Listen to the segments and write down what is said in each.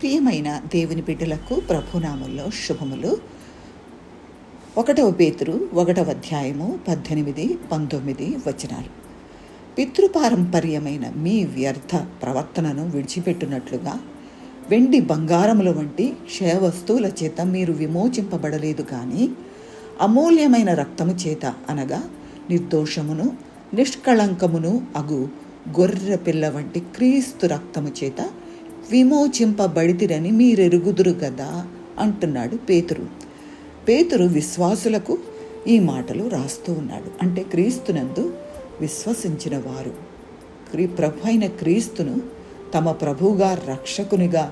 ప్రియమైన దేవుని బిడ్డలకు ప్రభునామంలో శుభములు. 1 పేతురు 1వ అధ్యాయము 18, 19 వచనాలు. పితృపారంపర్యమైన మీ వ్యర్థ ప్రవర్తనను విడిచిపెట్టినట్లుగా వెండి బంగారముల వంటి క్షయ వస్తువుల చేత మీరు విమోచింపబడలేదు కానీ అమూల్యమైన రక్తము చేత, అనగా నిర్దోషమును నిష్కళంకమును అగు గొర్రె పిల్ల వంటి క్రీస్తు రక్తము చేత విమోచింపబడితిరని మీరెరుగుదురు కదా అంటున్నాడు పేతురు. పేతురు విశ్వాసులకు ఈ మాటలు రాస్తూ ఉన్నాడు. అంటే క్రీస్తునందు విశ్వసించిన వారు ప్రభు అయిన క్రీస్తును తమ ప్రభువుగా రక్షకునిగా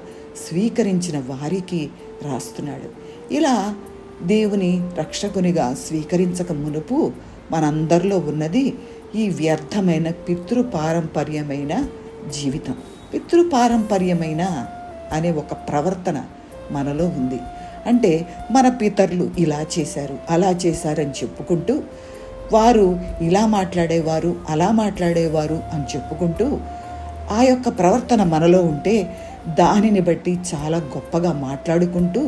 స్వీకరించిన వారికి రాస్తున్నాడు. ఇలా దేవుని రక్షకునిగా స్వీకరించక మునుపు మనందరిలో ఉన్నది ఈ వ్యర్థమైన పితృపారంపర్యమైన జీవితం. పితృపారంపర్యమైన అనే ఒక ప్రవర్తన మనలో ఉంది. అంటే మన పితరులు ఇలా చేశారు, అలా చేశారని చెప్పుకుంటూ, వారు ఇలా మాట్లాడేవారు, అలా మాట్లాడేవారు అని చెప్పుకుంటూ ఆ యొక్క ప్రవర్తన మనలో ఉంటే దానిని బట్టి చాలా గొప్పగా మాట్లాడుకుంటూ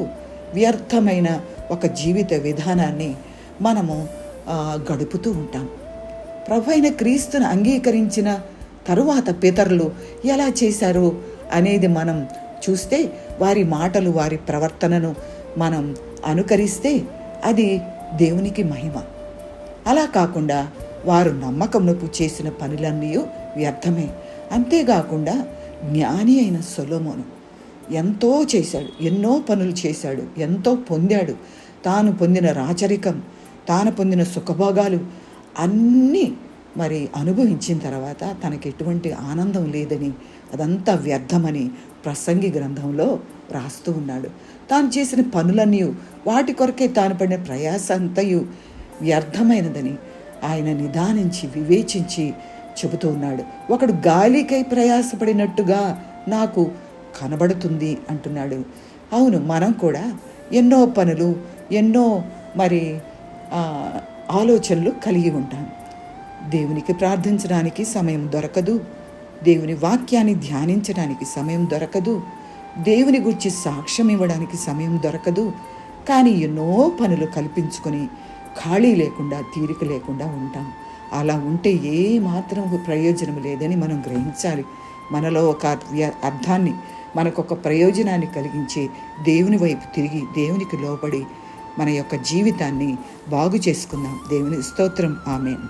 వ్యర్థమైన ఒక జీవిత విధానాన్ని మనము గడుపుతూ ఉంటాం. ప్రభు అయిన క్రీస్తును అంగీకరించిన తరువాత పితరులు ఎలా చేశారు అనేది మనం చూస్తే, వారి మాటలు, వారి ప్రవర్తనను మనం అనుకరిస్తే అది దేవునికి మహిమ. అలా కాకుండా వారు నమ్మకమునకు చేసిన పనులన్నీ వ్యర్థమే. అంతేకాకుండా జ్ఞాని అయిన సొలొమోను ఎంతో చేశాడు, ఎన్నో పనులు చేశాడు, ఎంతో పొందాడు. తాను పొందిన రాచరికం, తాను పొందిన సుఖభోగాలు అన్నీ మరి అనుభవించిన తర్వాత తనకి ఎటువంటి ఆనందం లేదని, అదంతా వ్యర్థమని ప్రసంగి గ్రంథంలో రాస్తూ ఉన్నాడు. తాను చేసిన పనులన్నీ, వాటి కొరకే తాను పడిన ప్రయాస అంతయు వ్యర్థమైనదని ఆయన నిదానించి వివేచించి చెబుతూ ఉన్నాడు. ఒకడు గాలికై ప్రయాసపడినట్టుగా నాకు కనబడుతుంది అంటున్నాడు. అవును, మనం కూడా ఎన్నో పనులు, ఎన్నో మరి ఆలోచనలు కలిగి ఉంటాం. దేవునికి ప్రార్థించడానికి సమయం దొరకదు, దేవుని వాక్యాన్ని ధ్యానించడానికి సమయం దొరకదు, దేవుని గురించి సాక్ష్యం ఇవ్వడానికి సమయం దొరకదు. కానీ ఎన్నో పనులు కల్పించుకొని ఖాళీ లేకుండా, తీరిక లేకుండా ఉంటాం. అలా ఉంటే ఏ మాత్రం ప్రయోజనం లేదని మనం గ్రహించాలి. మనలో ఒక అర్థాన్ని, మనకు ఒక ప్రయోజనాన్ని కలిగించే దేవుని వైపు తిరిగి దేవునికి లోబడి మన యొక్క జీవితాన్ని బాగు చేసుకుందాం. దేవుని స్తోత్రం. ఆమేన్.